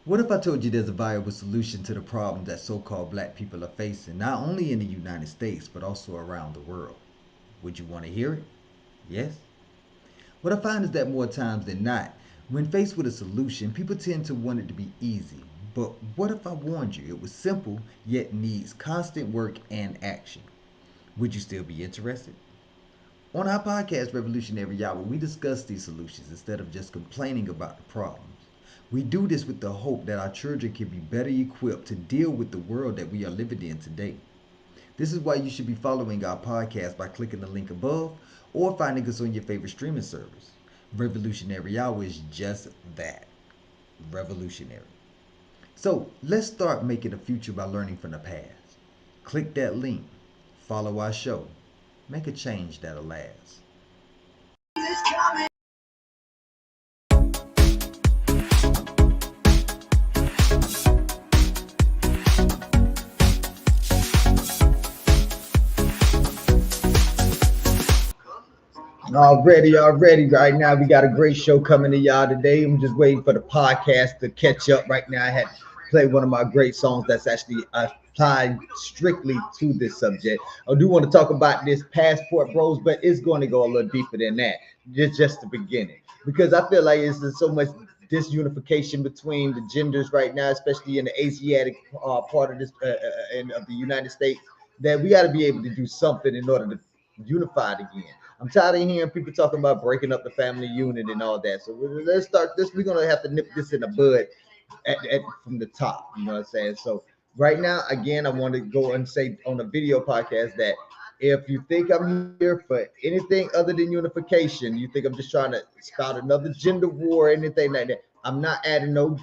What if I told you there's a viable solution to the problem that so called black people are facing, not only in the United States, but also around the world? Would you want to hear it? Yes? What I find is that more times than not, when faced with a solution, people tend to want it to be easy. But what if I warned you it was simple, yet needs constant work and action? Would you still be interested? On our podcast, Revolutionary Hour, we discuss these solutions instead of just complaining about the problems. We do this with the hope that our children can be better equipped to deal with the world that we are living in today. This is why you should be following our podcast by clicking the link above or finding us on your favorite streaming service. Revolutionary Hour is just that, revolutionary. So let's start making a future by learning from the past. Click that link, follow our show, make a change that'll last. Already. Right now, we got a great show coming to y'all today. I'm just waiting for the podcast to catch up. Right now, I had to play one of my great songs that's actually applied strictly to this subject. I do want to talk about this passport bros, but it's going to go a little deeper than that. Just the beginning, because I feel like there's so much disunification between the genders right now, especially in the Asiatic part of this of the United States, that we got to be able to do something in order to unify it again. I'm tired of hearing people talking about breaking up the family unit and all that. So let's start this. We're gonna have to nip this in the bud from the top. You know what I'm saying? So right now, again, I want to go and say on a video podcast that if you think I'm here for anything other than unification, you think I'm just trying to spout another gender war or anything like that, I'm not adding no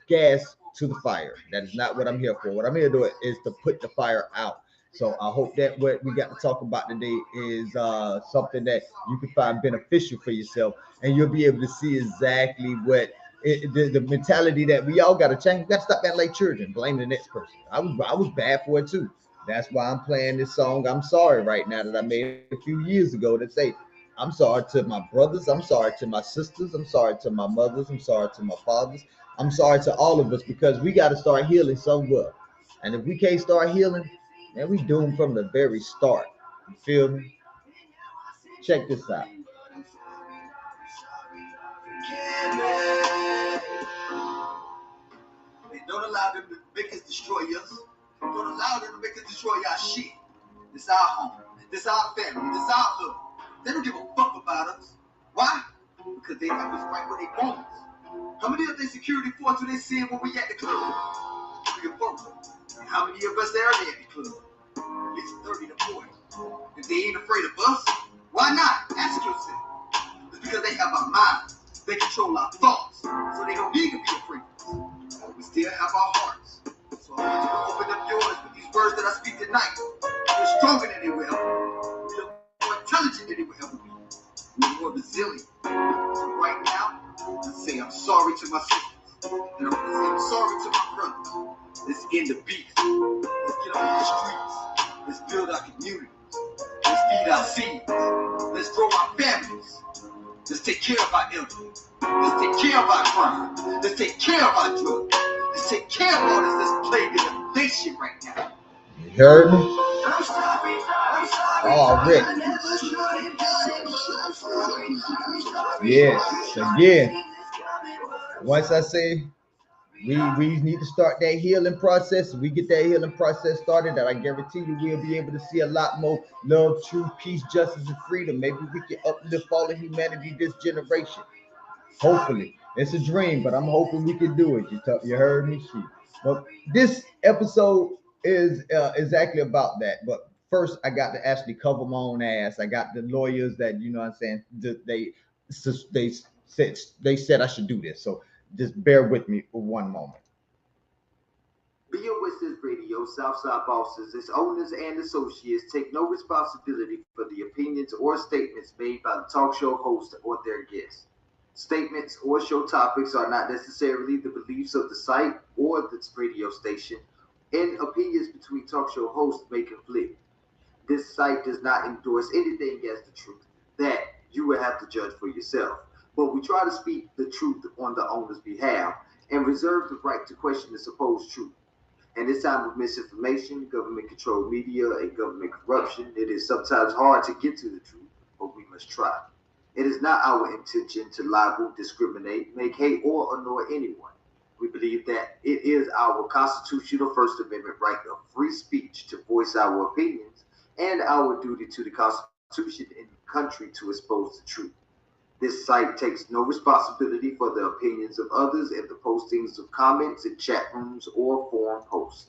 gas to the fire. That is not what I'm here for. What I'm here to do is to put the fire out. So I hope that what we got to talk about today is something that you can find beneficial for yourself, and you'll be able to see exactly what the mentality that we all got to change. We got to stop acting like children, blame the next person. I was bad for it too. That's why I'm playing this song. I'm sorry right now that I made a few years ago to say I'm sorry to my brothers. I'm sorry to my sisters. I'm sorry to my mothers. I'm sorry to my fathers. I'm sorry to all of us because we got to start healing somewhere. And if we can't start healing, man, we doomed from the very start. You feel me? Check this out. Don't allow them to make us destroy us. Don't allow them to make us destroy our shit. This our home. This our family. This our hood. They don't give a fuck about us. Why? Because they have us right where they want us. How many of their security force do they see when we at the club? 3 or 4. And how many of us there are at the club? At least 30 to 40. If they ain't afraid of us, why not? Ask yourself. It's because they have our minds. They control our thoughts. So they don't need to be afraid of us. But we still have our hearts. So I want you to open up yours with these words that I speak tonight. We're stronger than they will ever be. We're more intelligent than they will ever be. We're more resilient. So right now, let's say I'm sorry to my sisters. And I'm going to say I'm sorry to my brothers. Let's end the beef. Let's get on the streets. Let's build our communities. Let's feed our seeds. Let's grow our families. Let's take care of our elderly. Let's take care of our crime. Let's take care of our drugs. Let's take care of all this that's plaguing the nation right now. You heard me? Already. Yes, again. Once I say we need to start that healing process. We get that healing process started, that I guarantee you we'll be able to see a lot more love, truth, peace, justice, and freedom. Maybe we can uplift all of humanity this generation. Hopefully, it's a dream, but I'm hoping we can do it. You heard me, shoot. But this episode is exactly about that. But first, I got to actually cover my own ass. I got the lawyers that you know what I'm saying. They said I should do this. So just bear with me for one moment. BOSS Radio, Southside bosses, its owners and associates take no responsibility for the opinions or statements made by the talk show host or their guests. Statements or show topics are not necessarily the beliefs of the site or the radio station, and opinions between talk show hosts may conflict. This site does not endorse anything as the truth. That you will have to judge for yourself. But we try to speak the truth on the owner's behalf and reserve the right to question the supposed truth. In this time of misinformation, government controlled media, and government corruption, it is sometimes hard to get to the truth, but we must try. It is not our intention to libel, discriminate, make hate, or annoy anyone. We believe that it is our constitutional First Amendment right of free speech to voice our opinions and our duty to the Constitution and country to expose the truth. This site takes no responsibility for the opinions of others and the postings of comments in chat rooms or forum posts.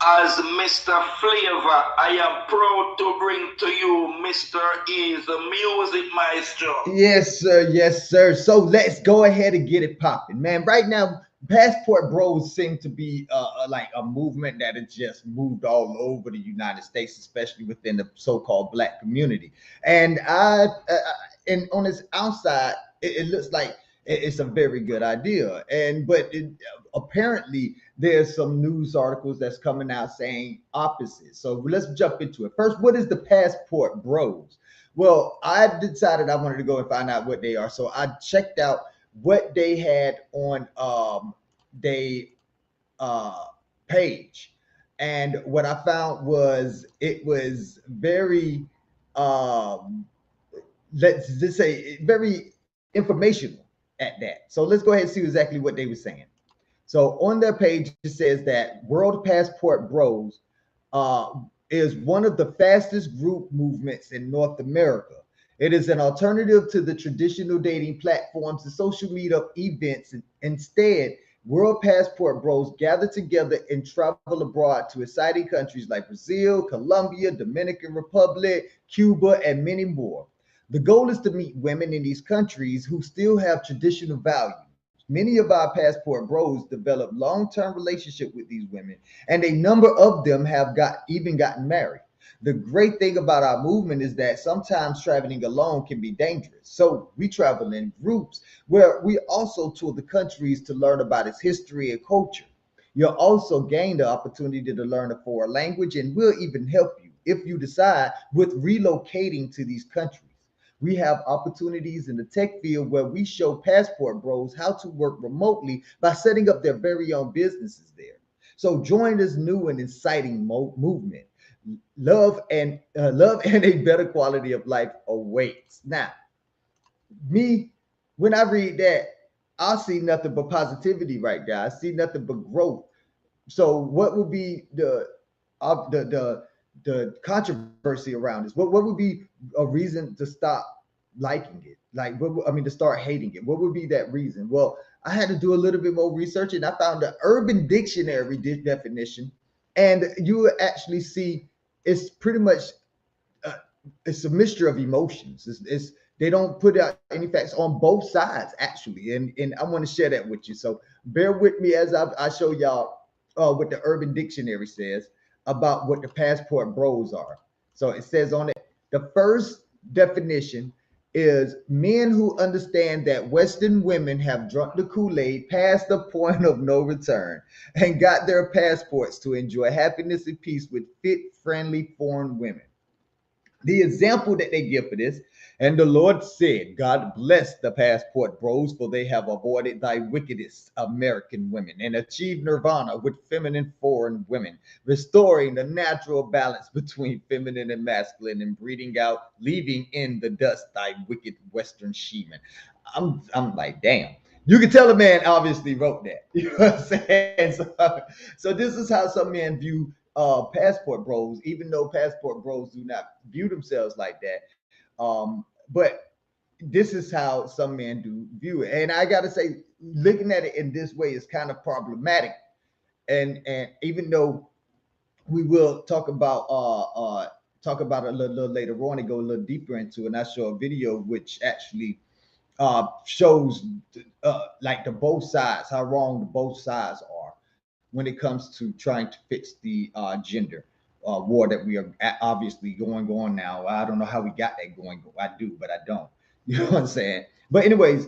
As Mr. Flavor, I am proud to bring to you Mr. E, the music maestro. Yes, sir. Yes, sir. So let's go ahead and get it popping, man. Right now, passport bros seem to be like a movement that has just moved all over the United States, especially within the so-called black community. And and on its outside, it looks like it's a very good idea. And but apparently, there's some news articles that's coming out saying opposite. So let's jump into it. First, what is the passport bros? Well, I decided I wanted to go and find out what they are. So I checked out what they had on they uh page. And what I found was it was very um let's just say very informational at that. So let's go ahead and see exactly what they were saying. So on their page, it says that World Passport Bros uh, is one of the fastest group movements in North America. It is an alternative to the traditional dating platforms and social meetup events. Instead, World Passport Bros gather together and travel abroad to exciting countries like Brazil, Colombia, Dominican Republic, Cuba, and many more. The goal is to meet women in these countries who still have traditional values. Many of our passport bros develop long-term relationship with these women, and a number of them have got even gotten married. The great thing about our movement is that sometimes traveling alone can be dangerous. So we travel in groups where we also tour the countries to learn about its history and culture. You'll also gain the opportunity to learn a foreign language, and we'll even help you if you decide with relocating to these countries. We have opportunities in the tech field where we show passport bros how to work remotely by setting up their very own businesses there. So join this new and exciting movement. Love and a better quality of life awaits. Now, me, when I read that, I see nothing but positivity right there. I see nothing but growth. So, what would be uh, the the the controversy around this? What would be a reason to stop liking it? Like, I mean, to start hating it? What would be that reason? Well, I had to do a little bit more research, and I found the Urban Dictionary definition, and you will actually see it's pretty much uh, it's a mixture of emotions. It's they don't put out any facts on both sides actually, and I want to share that with you. So bear with me as I show y'all what the Urban Dictionary says about what the passport bros are. So it says on it the first definition is men who understand that Western women have drunk the Kool-Aid past the point of no return and got their passports to enjoy happiness and peace with fit, friendly foreign women. The example that they give for this, and the Lord said, God bless the passport bros, for they have avoided thy wickedest American women and achieved nirvana with feminine foreign women, restoring the natural balance between feminine and masculine and breeding out, leaving in the dust thy wicked Western shemen. I'm like, damn. You can tell a man obviously wrote that. You know what I'm saying? So this is how some men view passport bros, even though passport bros do not view themselves like that. But this is how some men do view it. And I gotta say, looking at it in this way is kind of problematic. And even though we will talk about it a little later on and go a little deeper into it, and I show a video which actually shows like the both sides, how wrong the both sides are when it comes to trying to fix the gender war that we are obviously going on now. I don't know how we got that going. I do, but I don't. You know what I'm saying? But anyways,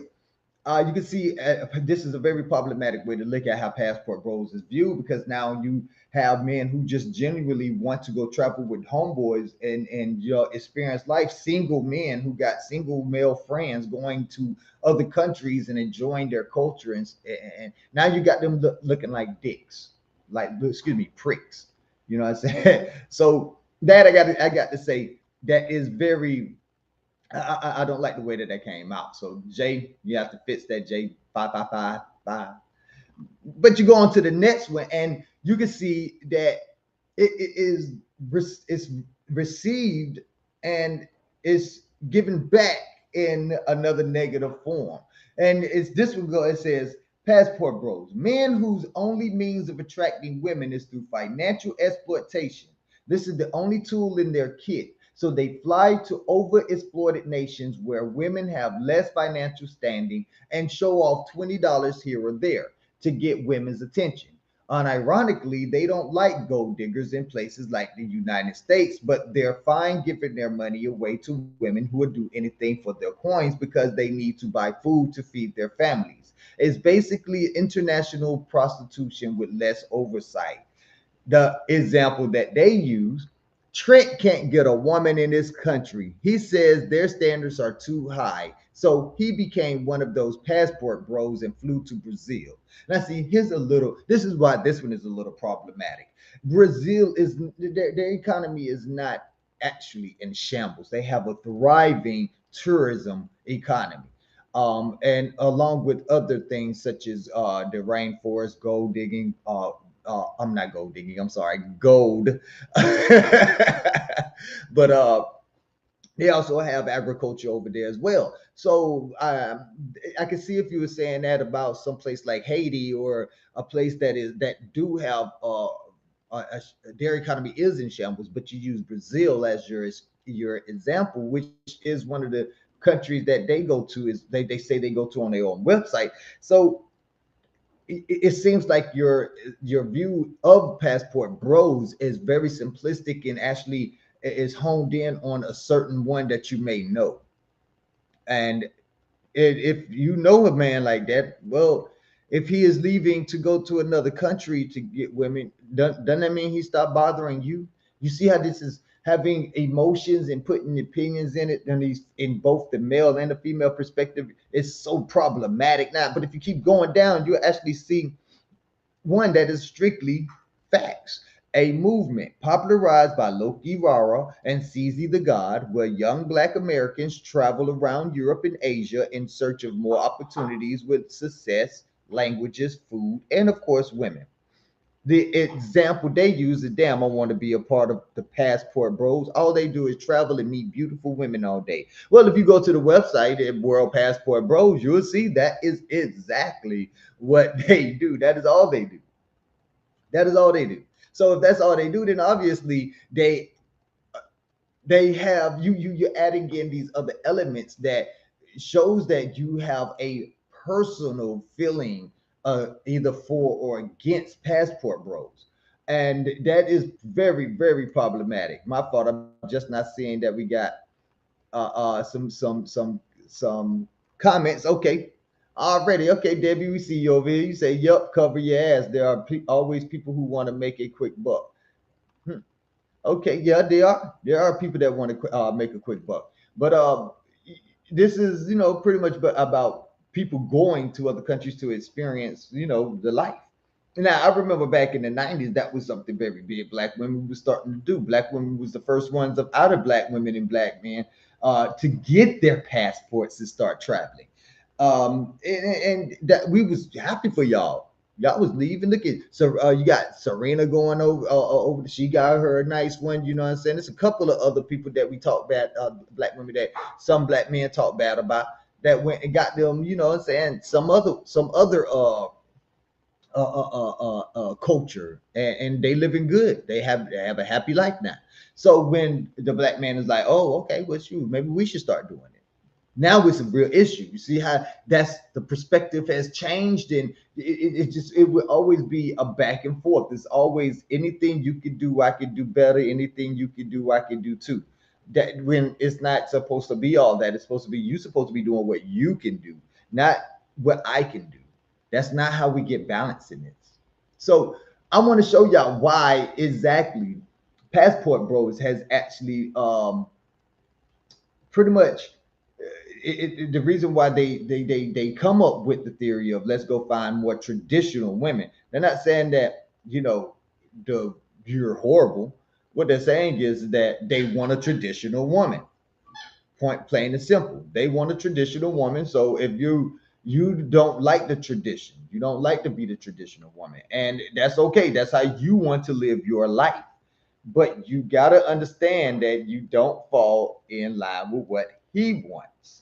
You can see this is a very problematic way to look at how passport bros is viewed, because now you have men who just genuinely want to go travel with homeboys and experience life. Single men who got single male friends going to other countries and enjoying their culture, and now you got them looking like dicks, like, excuse me, pricks. You know what I'm saying? So that I got to say that is very, I don't like the way that that came out. So Jay, you have to fix that, Jay. 555 5. But you go on to the next one, and you can see that it is it's received and is given back in another negative form. And it's this one go. It says passport bros, men whose only means of attracting women is through financial exploitation. This is the only tool in their kit. So they fly to overexploited nations where women have less financial standing and show off $20 here or there to get women's attention. Unironically, they don't like gold diggers in places like the United States, but they're fine giving their money away to women who would do anything for their coins because they need to buy food to feed their families. It's basically international prostitution with less oversight. The example that they use, Trent can't get a woman in this country. He says their standards are too high. So he became one of those passport bros and flew to Brazil. Now, see, here's a little, this is why this one is a little problematic. Brazil is, their economy is not actually in shambles. They have a thriving tourism economy. And along with other things such as the rainforest, gold digging, I'm not gold digging. I'm sorry, gold. But they also have agriculture over there as well. So I can see if you were saying that about some place like Haiti, or a place that do have their economy is in shambles, but you use Brazil as your example, which is one of the countries that they go to, is they say they go to on their own website. So it seems like your view of passport bros is very simplistic and actually is honed in on a certain one that you may know. And if you know a man like that, well, if he is leaving to go to another country to get women, doesn't that mean he stopped bothering you? You see how this is having emotions and putting opinions in it, and he's in both the male and the female perspective. It's so problematic now. But if you keep going down, you actually see one that is strictly facts. A movement popularized by Loki Rara and Cece the God, where young Black Americans travel around Europe and Asia in search of more opportunities with success, languages, food, and of course, women. The example they use is, damn, I want to be a part of the passport bros. All they do is travel and meet beautiful women all day. Well, if you go to the website at World Passport Bros, you'll see that is exactly what they do. That is all they do. That is all they do. So if that's all they do, then obviously they have you're adding in these other elements that shows that you have a personal feeling either for or against passport bros, and that is very, very problematic. My fault, I'm just not seeing that we got some comments. Okay, already. Okay, Debbie, we see you over here. You say, "Yup, cover your ass." There are always people who want to make a quick buck. Hmm. Okay, yeah, there are. There are people that want to make a quick buck, but this is, pretty much about people going to other countries to experience, the life. Now, I remember back in the 90s, that was something very big. Black women were starting to do. Black women was the first ones of out of black women and black men to get their passports to start traveling. And that we was happy for y'all. Y'all was leaving. Look at, so you got Serena going over. She got her a nice one. You know what I'm saying? There's a couple of other people that we talk bad, black women that some black men talk bad about, that went and got them. You know what I'm saying? Some other culture, and they living good. They have a happy life now. So when the black man is like, oh, okay, what's you? Maybe we should start doing it. Now it's a real issue. You see how that's the perspective has changed, and it will always be a back and forth. There's always anything you can do, I can do better. Anything you can do, I can do too. That when it's not supposed to be all that. It's supposed to be you supposed to be doing what you can do, not what I can do. That's not how we get balance in this. So I want to show y'all why exactly Passport Bros has actually pretty much the reason why they come up with the theory of let's go find more traditional women. They're not saying that you're horrible. What they're saying is that they want a traditional woman. Point plain and simple. They want a traditional woman. So if you don't like the tradition, you don't like to be the traditional woman, and that's okay. That's how you want to live your life. But you gotta understand that you don't fall in line with what he wants.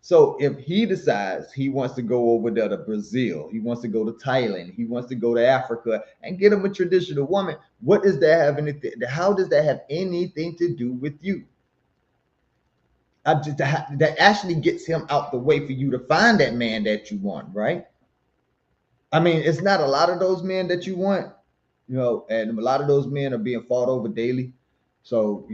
So if he decides he wants to go over there to Brazil, he wants to go to Thailand, he wants to go to Africa and get him a traditional woman, what does that have anything? How does that have anything to do with you? That actually gets him out the way for you to find that man that you want, right? I mean, it's not a lot of those men that you want, and a lot of those men are being fought over daily. So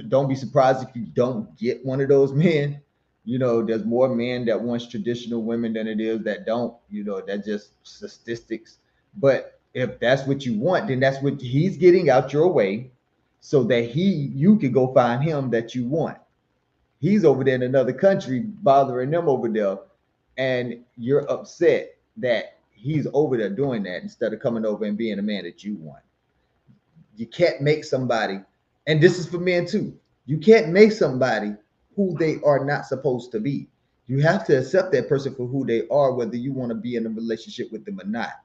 don't be surprised if you don't get one of those men. There's more men that wants traditional women than it is that don't. That's just statistics. But if that's what you want, then that's what he's getting out your way, so that you can go find him that you want. He's over there in another country bothering them over there, and you're upset that he's over there doing that instead of coming over and being a man that you want. You can't make somebody, and this is for men too, you can't make somebody who they are not supposed to be. You have to accept that person for who they are, whether you want to be in a relationship with them or not.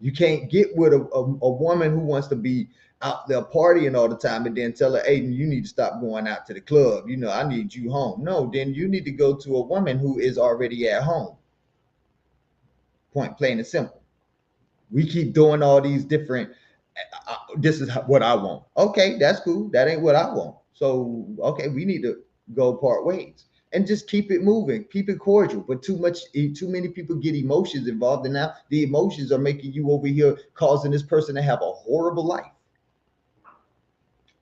You can't get with a woman who wants to be out there partying all the time and then tell her, Aiden, you need to stop going out to the club. I need you home. No, then you need to go to a woman who is already at home. Point plain and simple. We keep doing all these different, this is what I want. Okay, that's cool. That ain't what I want. So, okay, we need to go part ways. And just keep it moving, keep it cordial. But too many people get emotions involved, and now the emotions are making you over here causing this person to have a horrible life.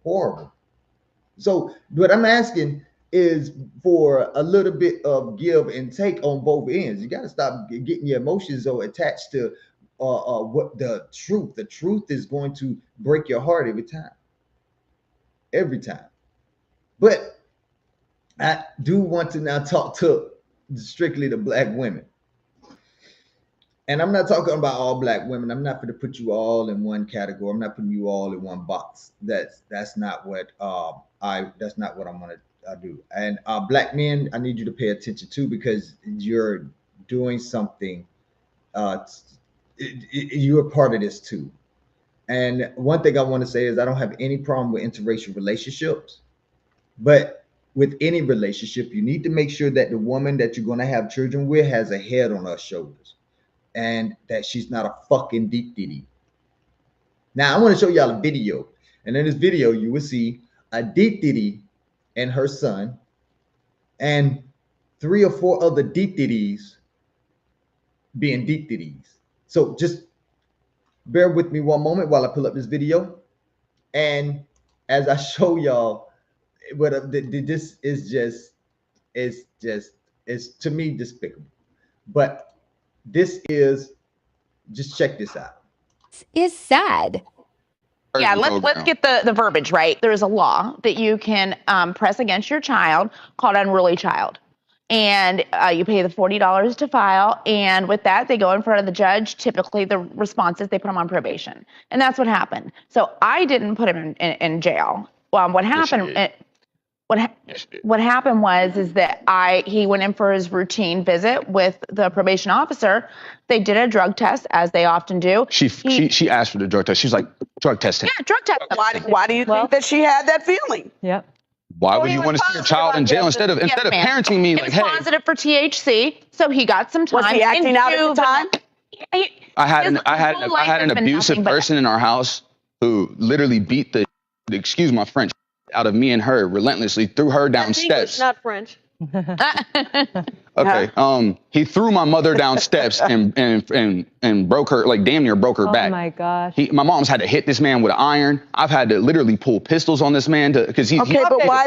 Horrible. So what I'm asking is for a little bit of give and take on both ends. You got to stop getting your emotions so attached to what the truth. The truth is going to break your heart every time. Every time. But I do want to now talk to strictly the black women. And I'm not talking about all black women. I'm not going to put you all in one category. I'm not putting you all in one box. That's not what that's not what I'm going to do. And black men, I need you to pay attention to, because you're doing something. You're part of this too. And one thing I want to say is I don't have any problem with interracial relationships, but with any relationship, you need to make sure that the woman that you're going to have children with has a head on her shoulders, and that she's not a fucking deep ditty. Now, I want to show y'all a video. And in this video, you will see a deep ditty and her son, and 3 or 4 other deep ditties being deep ditties. So just bear with me one moment while I pull up this video. And as I show y'all, this is it's to me despicable. But this is, just check this out. Is sad. Yeah, let's get the verbiage right. There's a law that you can press against your child called unruly child. And you pay the $40 to file. And with that, they go in front of the judge. Typically, the response is they put him on probation. And that's what happened. So I didn't put him in jail. What happened? What happened was that he went in for his routine visit with the probation officer. They did a drug test, as they often do. She asked for the drug test. She's like, drug testing. Yeah, drug test. Why do you think that she had that feeling? Yep. Why would you want to see your child in jail instead of parenting me? Like, hey, positive for THC, so he got some time. Was he acting out at the time? I had an abusive person in our house who literally beat excuse my French, out of me and her relentlessly, threw her down steps. English, not French. Okay. He threw my mother down steps and broke her, like damn near broke her back. Oh my gosh. My mom's had to hit this man with an iron. I've had to literally pull pistols on this man because he's a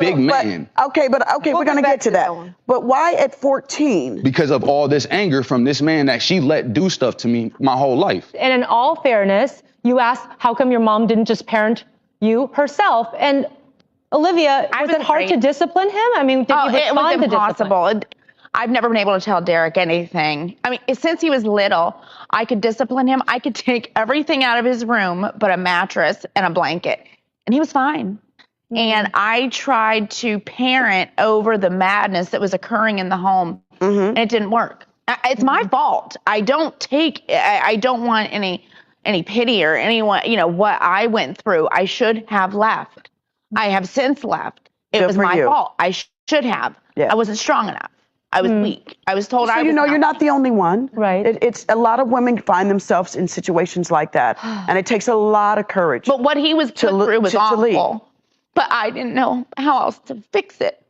big man. We're gonna get to that. But why at 14? Because of all this anger from this man that she let do stuff to me my whole life. And in all fairness, you asked how come your mom didn't just parent you herself? And Olivia, was it hard to discipline him? I mean, did you respond it was impossible. to discipline? I've never been able to tell Derek anything. I mean, since he was little, I could discipline him. I could take everything out of his room but a mattress and a blanket, and he was fine. Mm-hmm. And I tried to parent over the madness that was occurring in the home, and it didn't work. It's my fault. I don't want any pity or anyone, what I went through. I should have left. I have since left. It was my fault. I should have. Yeah. I wasn't strong enough. I was weak. I was told I was you're not the only one. Right. It's a lot of women find themselves in situations like that, and it takes a lot of courage. But what he was put through was awful. But I didn't know how else to fix it.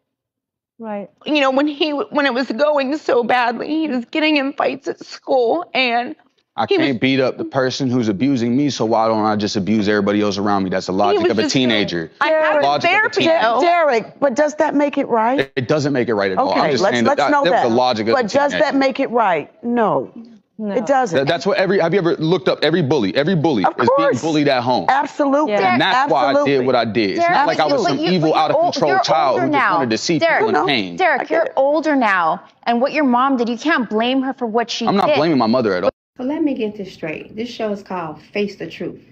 Right. When it was going so badly, he was getting in fights at school, and I can't beat up the person who's abusing me, so why don't I just abuse everybody else around me? That's the logic of a teenager. I have therapy, Derek, but does that make it right? It doesn't make it right at all. Okay, I'm just saying let's know that. The logic of but does that make it right? No. It doesn't. That's what have you ever looked up every bully? Every bully is being bullied at home. Absolutely. Yeah. And that's why I did what I did. It's not like I was some evil, out of control child who just wanted to see people in pain. Derek, you're older now, and what your mom did, you can't blame her for what she did. I'm not blaming my mother at all. Well, let me get this straight. This show is called Face the Truth.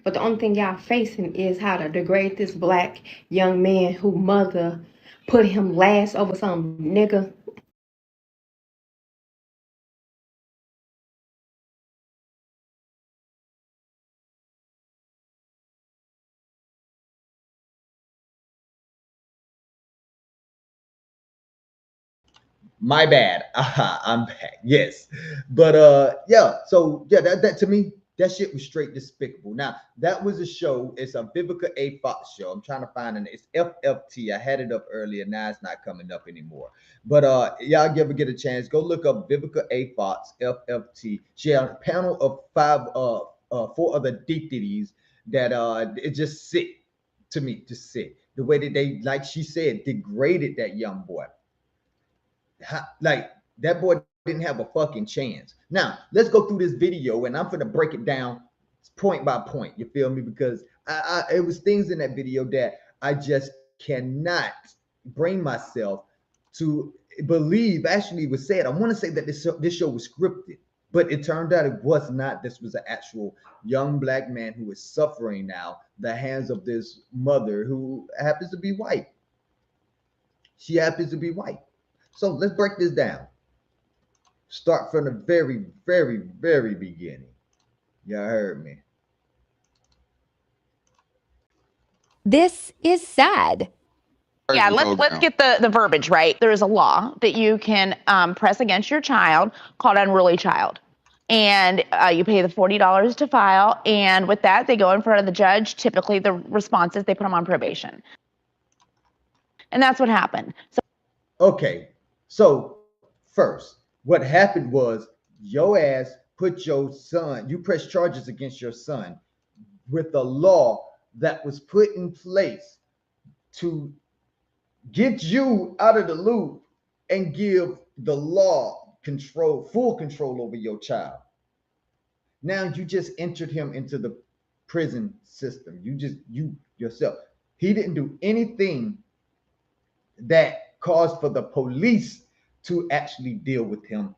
But the only thing y'all facing is how to degrade this black young man whose mother put him last over some nigga. My bad. I'm back. Yes. But so that to me, that shit was straight despicable. Now, that was a show. It's a Vivica A. Fox show. I'm trying to find it. It's FFT. I had it up earlier. Now it's not coming up anymore. But y'all ever get a chance, go look up Vivica A. Fox, FFT. She had a panel of 4 other deities that it just sick to me, just sick. The way that they, like she said, degraded that young boy. Like, that boy didn't have a fucking chance. Now, let's go through this video, and I'm going to break it down point by point. You feel me? Because it was things in that video that I just cannot bring myself to believe actually was said. I want to say that this show was scripted, but it turned out it was not. This was an actual young black man who is suffering now the hands of this mother who happens to be white. She happens to be white. So let's break this down. Start from the very, very, very beginning. Y'all heard me. This is sad. Yeah, let's get the verbiage right. There is a law that you can press against your child called unruly child. And you pay the $40 to file. And with that, they go in front of the judge. Typically, the response is they put them on probation. And that's what happened. Okay, so first, what happened was your ass put your son, you pressed charges against your son with a law that was put in place to get you out of the loop and give the law full control over your child. Now you just entered him into the prison system. You yourself. He didn't do anything that caused for the police to actually deal with him.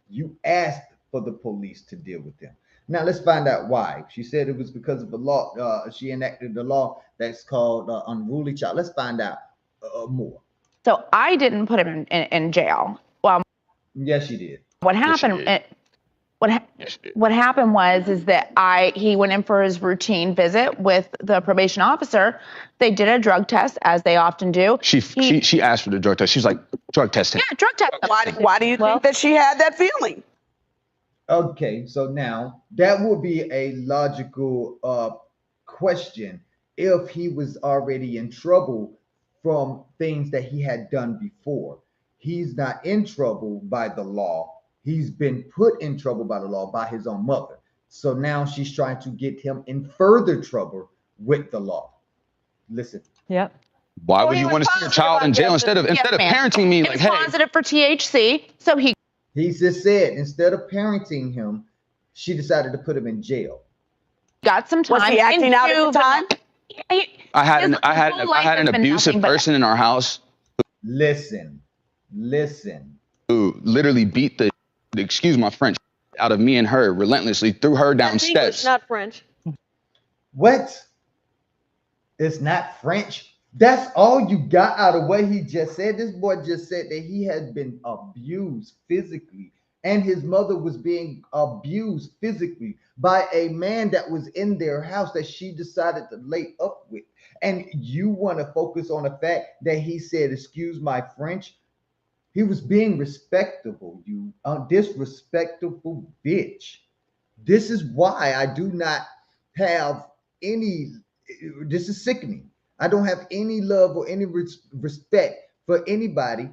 You asked for the police to deal with him. Now let's find out why. She said it was because of the law. She enacted the law that's called unruly child. Let's find out more. So I didn't put him in jail. Well, yes, you did. What happened? Yes, What happened was that he went in for his routine visit with the probation officer. They did a drug test, as they often do. She asked for the drug test. She was like, drug test him. Yeah, drug test. Why do you think that she had that feeling? Okay, so now that would be a logical question if he was already in trouble from things that he had done before. he's not in trouble by the law. He's been put in trouble by the law by his own mother. So now she's trying to get him in further trouble with the law. Listen. Yep. Why would you want to see your child in jail instead of parenting me? Like, hey, positive for THC, so he just said instead of parenting him, she decided to put him in jail. got some time. Was he acting out at the time? I had an abusive person in our house. Listen. Who literally beat the excuse my French out of me and her relentlessly, threw her down steps. English, not French. What? It's not French. That's all you got out of what he just said. This boy just said that he had been abused physically, and his mother was being abused physically by a man that was in their house that she decided to lay up with. And you want to focus on the fact that he said, excuse my French. He was being respectable, you disrespectful bitch. This is why I do not have any, this is sickening. I don't have any love or any respect for anybody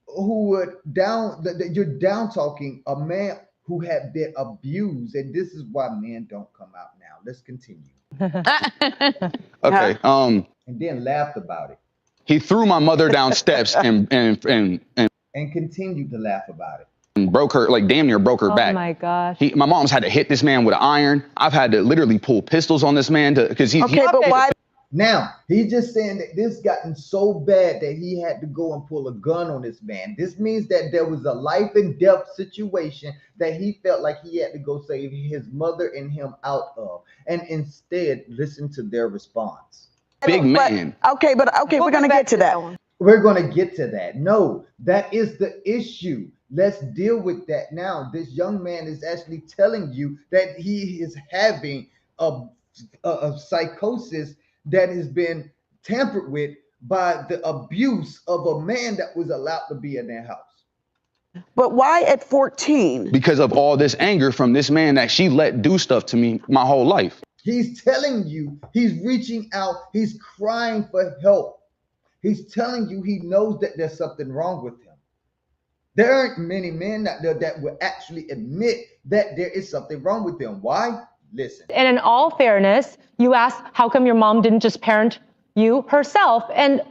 who would you're down talking a man who had been abused. And this is why men don't come out now. Let's continue. Okay. And then laughed about it. He threw my mother down steps and continued to laugh about it. And broke her, like damn near broke her back. Oh my gosh. My mom's had to hit this man with an iron. I've had to literally pull pistols on this man because he. Okay, but why? Now, he's just saying that this gotten so bad that he had to go and pull a gun on this man. This means that there was a life and death situation that he felt like he had to go save his mother and him out of. And instead, listen to their response. Big man. Okay, we're going to get to that. We're going to get to that. No, that is the issue. Let's deal with that now. This young man is actually telling you that he is having a psychosis that has been tampered with by the abuse of a man that was allowed to be in their house. But why at 14? Because of all this anger from this man that she let do stuff to me my whole life. He's telling you, he's reaching out, he's crying for help. He's telling you he knows that there's something wrong with him. There aren't many men that will actually admit that there is something wrong with them. Why? Listen. And in all fairness, you asked, how come your mom didn't just parent you herself? And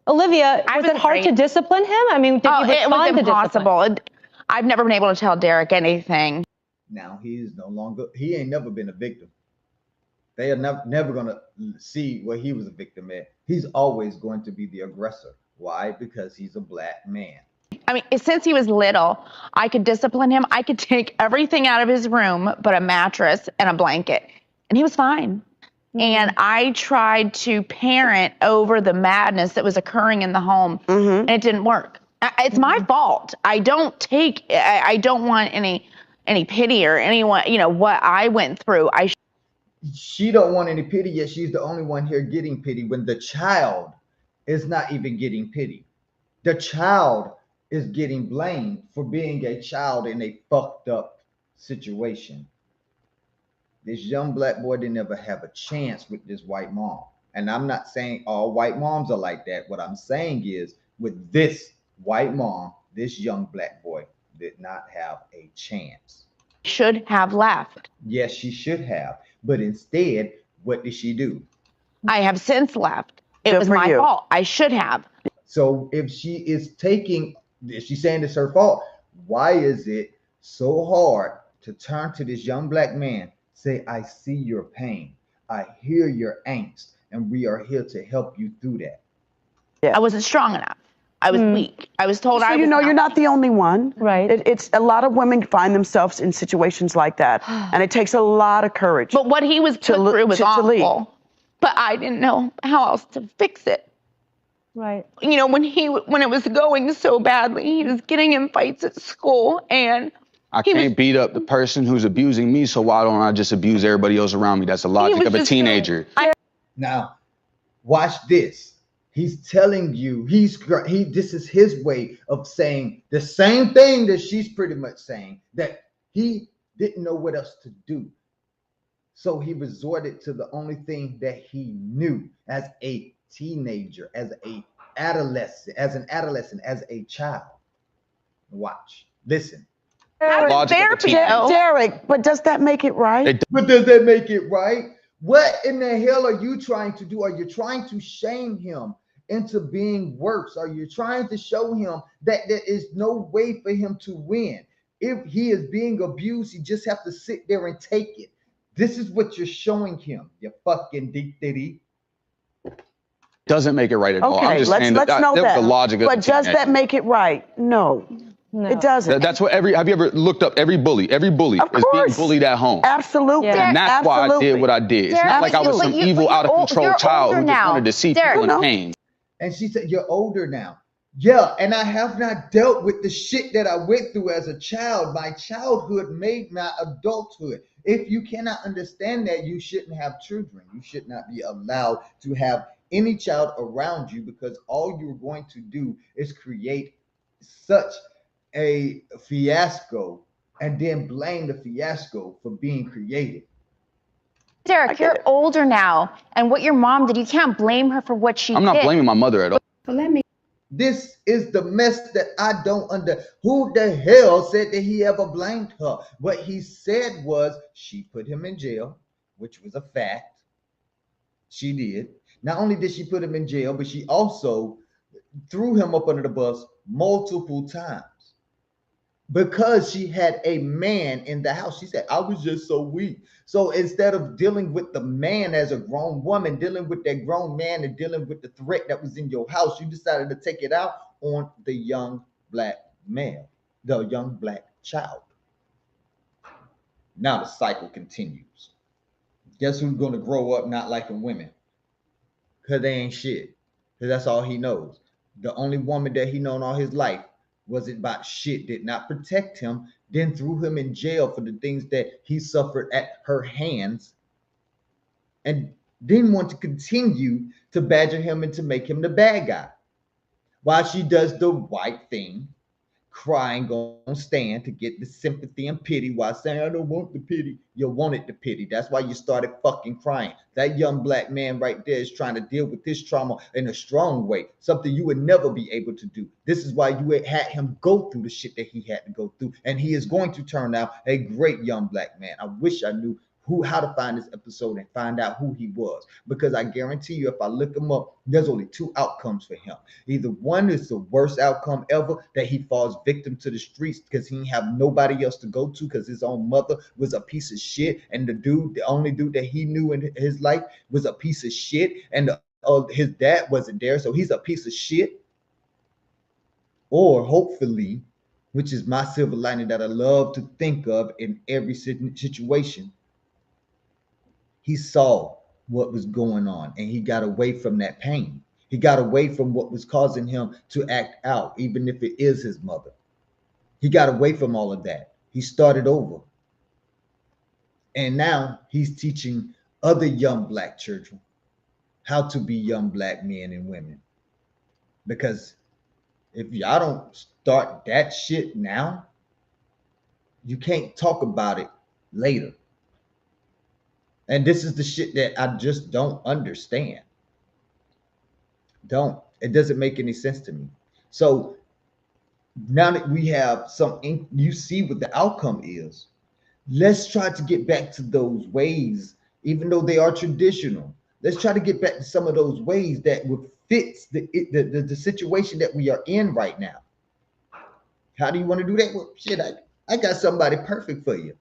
Olivia, was it hard to discipline him? I mean, did he respond to discipline? I've never been able to tell Derek anything. Now, he ain't never been a victim. They are never going to see what he was a victim at. He's always going to be the aggressor. Why? Because he's a black man. I mean, since he was little, I could discipline him. I could take everything out of his room but a mattress and a blanket, and he was fine. Mm-hmm. And I tried to parent over the madness that was occurring in the home, and it didn't work. It's my fault. I don't want any pity or anyone, what I went through. She don't want any pity, yet she's the only one here getting pity when the child is not even getting pity. The child is getting blamed for being a child in a fucked up situation. This young black boy didn't ever have a chance with this white mom. And I'm not saying all white moms are like that. What I'm saying is with this white mom, this young black boy did not have a chance. Should have left. Yes, she should have. But instead, what did she do? I have since left. It was my fault. I should have. So if she's saying it's her fault, why is it so hard to turn to this young black man, say, I see your pain, I hear your angst, and we are here to help you through that? I wasn't strong enough. I was weak. I was told I was you're not the only one. Right. It's a lot of women find themselves in situations like that, and it takes a lot of courage. But what he was put through was awful. But I didn't know how else to fix it. Right. When it was going so badly, he was getting in fights at school, and I can't beat up the person who's abusing me, so why don't I just abuse everybody else around me? That's the logic of a teenager. Now, watch this. He's telling you, this is his way of saying the same thing that she's pretty much saying, that he didn't know what else to do. So he resorted to the only thing that he knew as a teenager, as an adolescent, as a child. Watch. Listen. Derek, but does that make it right? But does that make it right? What in the hell are you trying to do? Are you trying to shame him into being worse? Are you trying to show him that there is no way for him to win? If he is being abused, you just have to sit there and take it. This is what you're showing him, you fucking deep ditty. Doesn't make it right at all. I'm just saying let's know that. The logic of but does that make it right? No. It doesn't. That's what have you ever looked up every bully? Every bully is being bullied at home. Absolutely. Yeah. And that's why I did what I did. It's not like I was some evil, out of control child who just wanted to see people in pain. And she said, you're older now. Yeah, and I have not dealt with the shit that I went through as a child. My childhood made my adulthood. If you cannot understand that, you shouldn't have children. You should not be allowed to have any child around you, because all you're going to do is create such a fiasco and then blame the fiasco for being created. Derek, you're older now, and what your mom did, you can't blame her for what she did. I'm not blaming my mother at all. This is the mess that I don't Who the hell said that he ever blamed her? What he said was she put him in jail, which was a fact. She did. Not only did she put him in jail, but she also threw him up under the bus multiple times. Because she had a man in the house. She said, I was just so weak. So instead of dealing with the man as a grown woman, dealing with that grown man and dealing with the threat that was in your house, you decided to take it out on the young black male, the young black child. Now the cycle continues. Guess who's going to grow up not liking women? Because they ain't shit. Because that's all he knows. The only woman that he known all his life was about shit, did not protect him, then threw him in jail for the things that he suffered at her hands, and didn't want to continue to badger him and to make him the bad guy. While she does the right thing, crying on stand to get the sympathy and pity while saying, I don't want the pity. You wanted the pity. That's why you started fucking crying. That young black man right there is trying to deal with this trauma in a strong way, something you would never be able to do. This is why you had him go through the shit that he had to go through. And he is going to turn out a great young black man. I wish I knew how to find this episode and find out who he was, because I guarantee you, if I look him up, there's only two outcomes for him. Either one is the worst outcome ever, that he falls victim to the streets because he didn't have nobody else to go to, because his own mother was a piece of shit, and the only dude that he knew in his life was a piece of shit, and his dad wasn't there, so he's a piece of shit. Or hopefully, which is my silver lining that I love to think of in every situation, he saw what was going on and he got away from that pain. He got away from what was causing him to act out, even if it is his mother. He got away from all of that. He started over. And now he's teaching other young black children how to be young black men and women. Because if y'all don't start that shit now, you can't talk about it later. And this is the shit that I just don't understand. It doesn't make any sense to me. So now that we have you see what the outcome is, let's try to get back to those ways, even though they are traditional. Let's try to get back to some of those ways that would fit the situation that we are in right now. How do you want to do that? Well, shit, I got somebody perfect for you.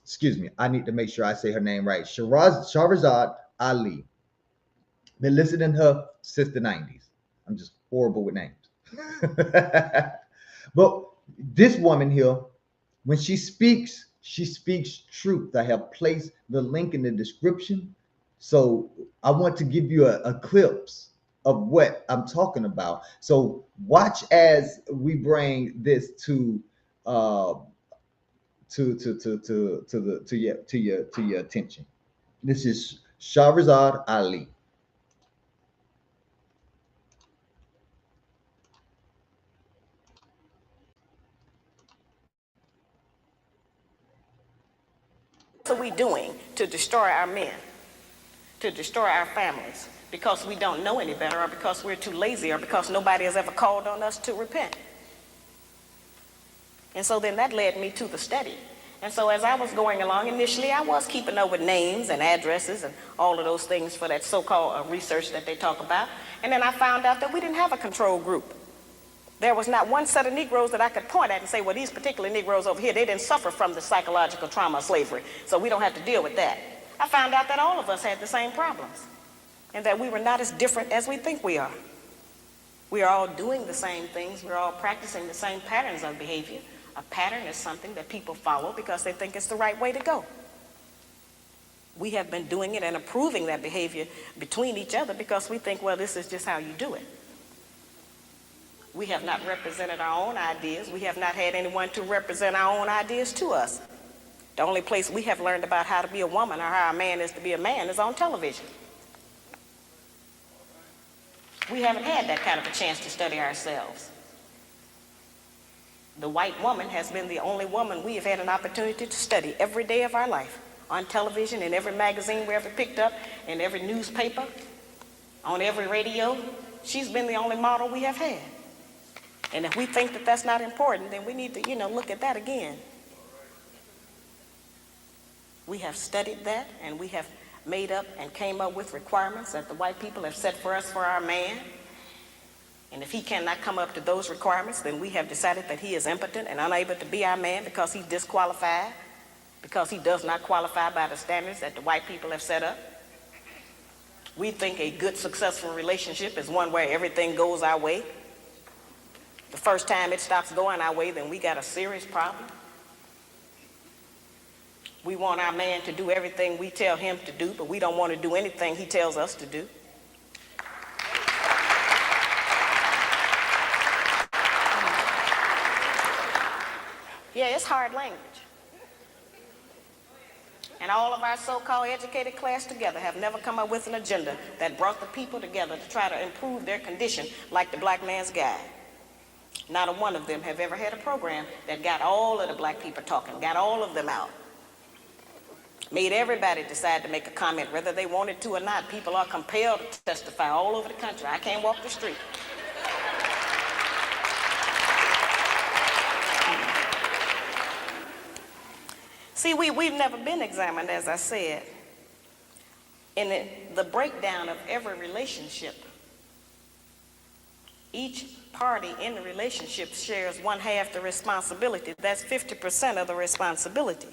Excuse me, I need to make sure I say her name right. Shahrazad Ali. Been listening to her since the 90s. I'm just horrible with names. But this woman here, when she speaks truth. I have placed the link in the description. So I want to give you a clips of what I'm talking about. So watch as we bring this to your attention. This is Shahrazad Ali. What are we doing to destroy our men, to destroy our families? Because we don't know any better, or because we're too lazy, or because nobody has ever called on us to repent? And so then that led me to the study. And so as I was going along, initially I was keeping up with names and addresses and all of those things for that so-called research that they talk about. And then I found out that we didn't have a control group. There was not one set of Negroes that I could point at and say, well, these particular Negroes over here, they didn't suffer from the psychological trauma of slavery, so we don't have to deal with that. I found out that all of us had the same problems and that we were not as different as we think we are. We are all doing the same things. We're all practicing the same patterns of behavior. A pattern is something that people follow because they think it's the right way to go. We have been doing it and approving that behavior between each other because we think, well, this is just how you do it. We have not represented our own ideas. We have not had anyone to represent our own ideas to us. The only place we have learned about how to be a woman or how a man is to be a man is on television. We haven't had that kind of a chance to study ourselves. The white woman has been the only woman we have had an opportunity to study every day of our life, on television, in every magazine we ever picked up, in every newspaper, on every radio. She's been the only model we have had. And if we think that that's not important, then we need to, look at that again. We have studied that, and we have made up and came up with requirements that the white people have set for us for our man. And if he cannot come up to those requirements, then we have decided that he is impotent and unable to be our man because he's disqualified, because he does not qualify by the standards that the white people have set up. We think a good, successful relationship is one where everything goes our way. The first time it stops going our way, then we got a serious problem. We want our man to do everything we tell him to do, but we don't want to do anything he tells us to do. Yeah, it's hard language. And all of our so-called educated class together have never come up with an agenda that brought the people together to try to improve their condition like the Black Man's Guide. Not a one of them have ever had a program that got all of the black people talking, got all of them out. Made everybody decide to make a comment, whether they wanted to or not. People are compelled to testify all over the country. I can't walk the street. See, we've never been examined, as I said. In the breakdown of every relationship, each party in the relationship shares 1/2 the responsibility. That's 50% of the responsibility.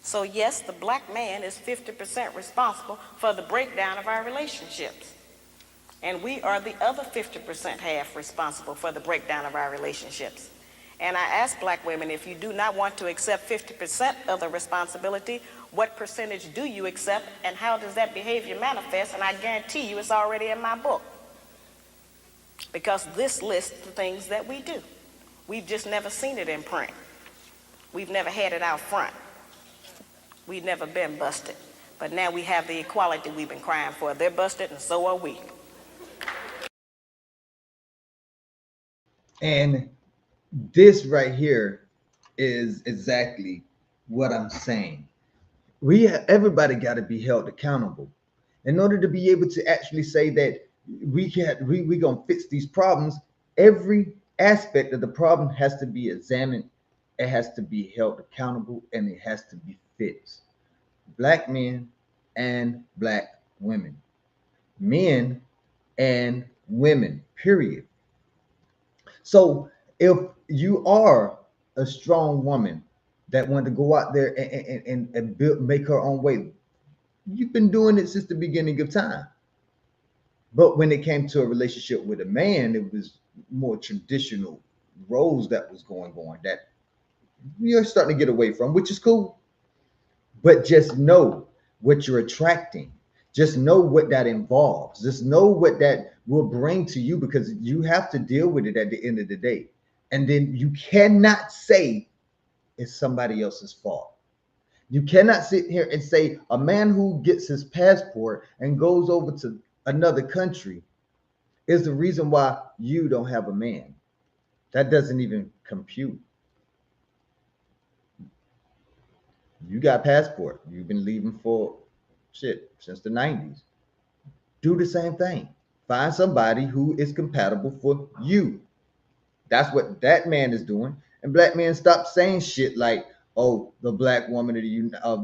So yes, the black man is 50% responsible for the breakdown of our relationships. And we are the other 50% half responsible for the breakdown of our relationships. And I ask black women, if you do not want to accept 50% of the responsibility, what percentage do you accept and how does that behavior manifest? And I guarantee you it's already in my book. Because this lists the things that we do. We've just never seen it in print. We've never had it out front. We've never been busted. But now we have the equality we've been crying for. They're busted and so are we. And this right here is exactly what I'm saying. Everybody got to be held accountable. In order to be able to actually say that we gonna fix these problems, every aspect of the problem has to be examined, it has to be held accountable, and it has to be fixed. Black men and black women, men and women, period. So if you are a strong woman that want to go out there and make her own way, you've been doing it since the beginning of time. But when it came to a relationship with a man, it was more traditional roles that was going on that you're starting to get away from, which is cool. But just know what you're attracting. Just know what that involves. Just know what that will bring to you, because you have to deal with it at the end of the day. And then you cannot say it's somebody else's fault. You cannot sit here and say a man who gets his passport and goes over to another country is the reason why you don't have a man. That doesn't even compute. You got passport. You've been leaving for since the 90s. Do the same thing. Find somebody who is compatible for you. That's what that man is doing. And black men stop saying shit like, "Oh, the black woman of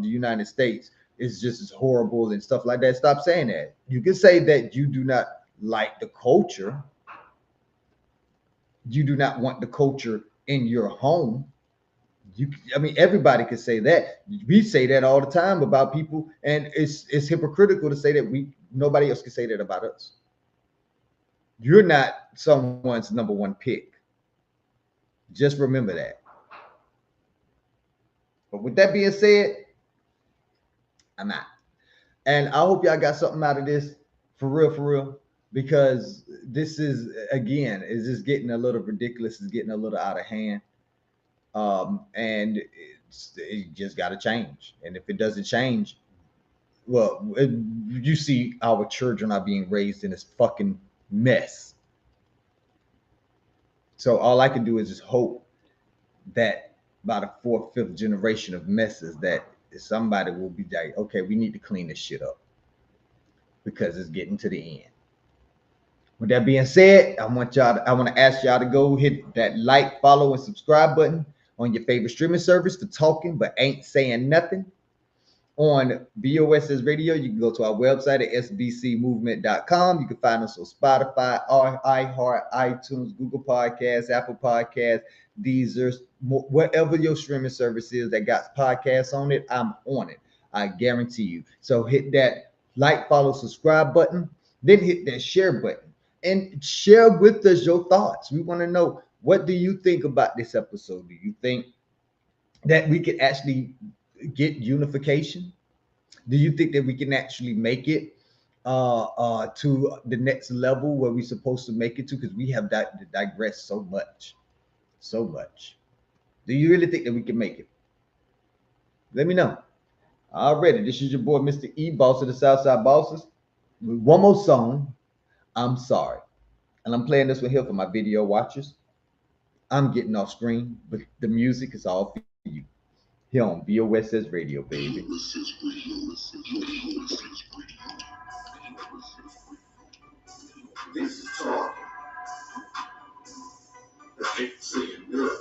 the United States is just as horrible" and stuff like that. Stop saying that. You can say that you do not like the culture. You do not want the culture in your home. I mean, everybody can say that. We say that all the time about people, and it's hypocritical to say that nobody else can say that about us. You're not someone's number one pick. Just remember that. But with that being said, I'm out. And I hope y'all got something out of this for real, because this is, again, is just getting a little ridiculous. It's getting a little out of hand. And it just got to change. And if it doesn't change, well, you see our children are being raised in this fucking mess. So all I can do is just hope that by the fourth, fifth generation of messes, that somebody will be like, okay, we need to clean this shit up because it's getting to the end. With that being said, I want to ask y'all to go hit that like, follow, and subscribe button on your favorite streaming service for talking but ain't saying nothing. On BOSS Radio, you can go to our website at sbcmovement.com. You can find us on Spotify, iHeart, iTunes, Google Podcasts, Apple Podcasts, Deezer, whatever your streaming service is that got podcasts on it, I'm on it. I guarantee you. So hit that like, follow, subscribe button, then hit that share button and share with us your thoughts. We want to know, what do you think about this episode? Do you think that we could actually get unification? Do you think that we can actually make it to the next level where we're supposed to make it to? Because we have digressed so much. Do you really think that we can make it? Let me know. Already, this is your boy, Mr. E, boss of the Southside Bosses. With one more song, I'm Sorry. And I'm playing this one here for my video watchers. I'm getting off screen, but the music is all for you. Here on BOSS Radio, baby. This is talk. The fifth saying good.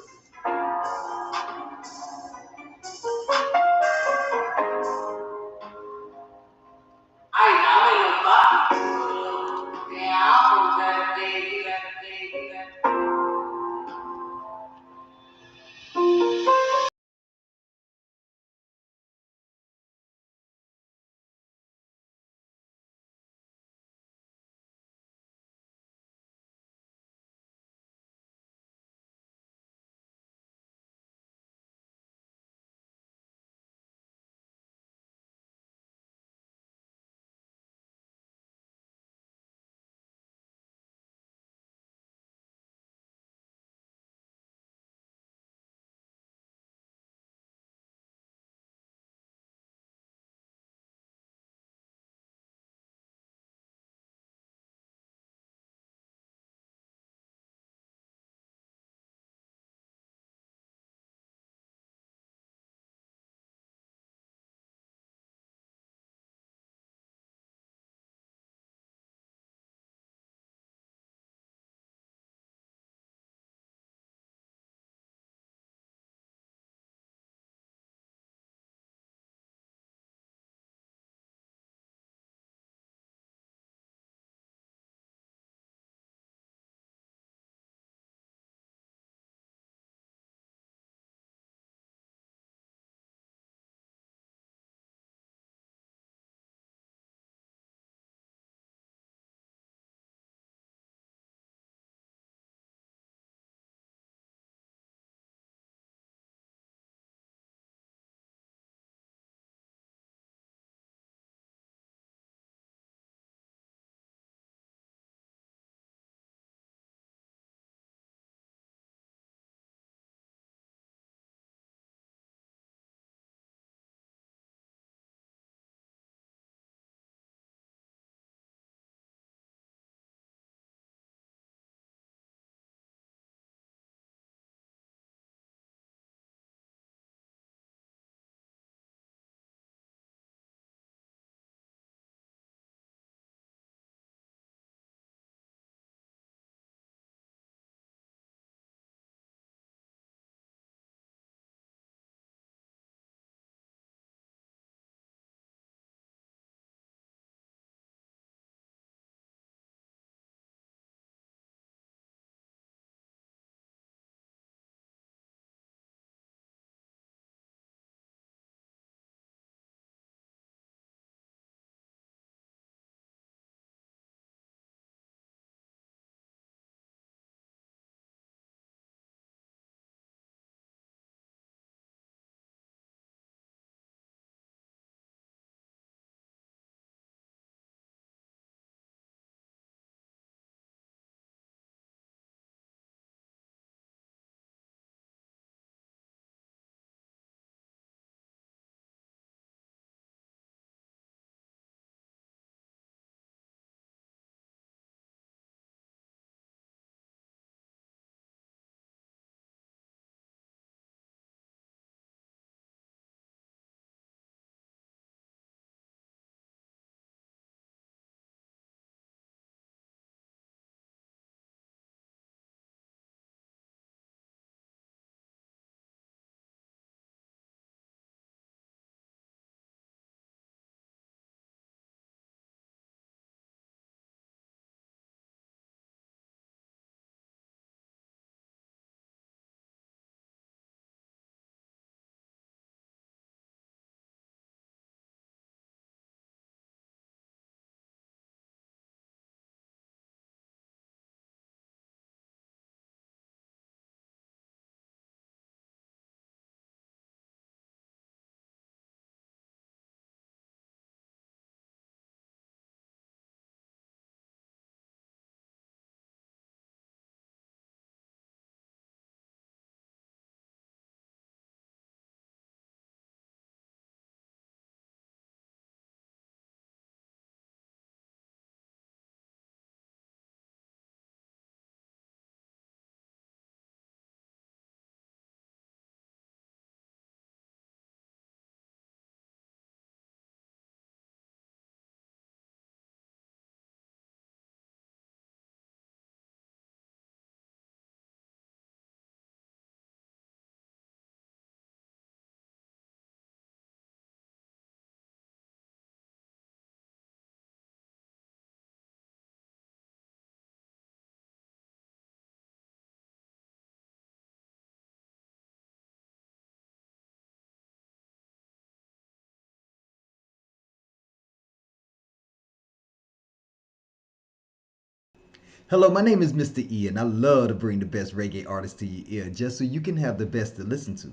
Hello, my name is Mr. E, and I love to bring the best reggae artists to your ear just so you can have the best to listen to.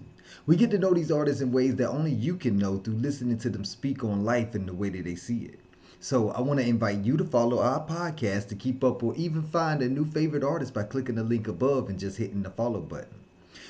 We get to know these artists in ways that only you can know through listening to them speak on life and the way that they see it. So I want to invite you to follow our podcast to keep up or even find a new favorite artist by clicking the link above and just hitting the follow button.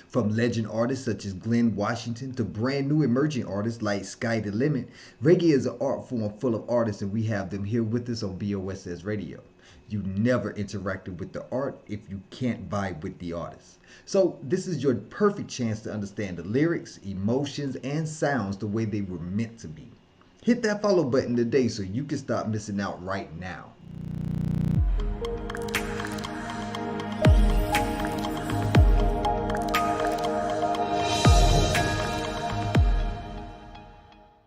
From legend artists such as Glenn Washington to brand new emerging artists like Sky the Limit, reggae is an art form full of artists and we have them here with us on BOSS Radio. You never interacted with the art if you can't vibe with the artist. So this is your perfect chance to understand the lyrics, emotions, and sounds the way they were meant to be. Hit that follow button today so you can stop missing out right now.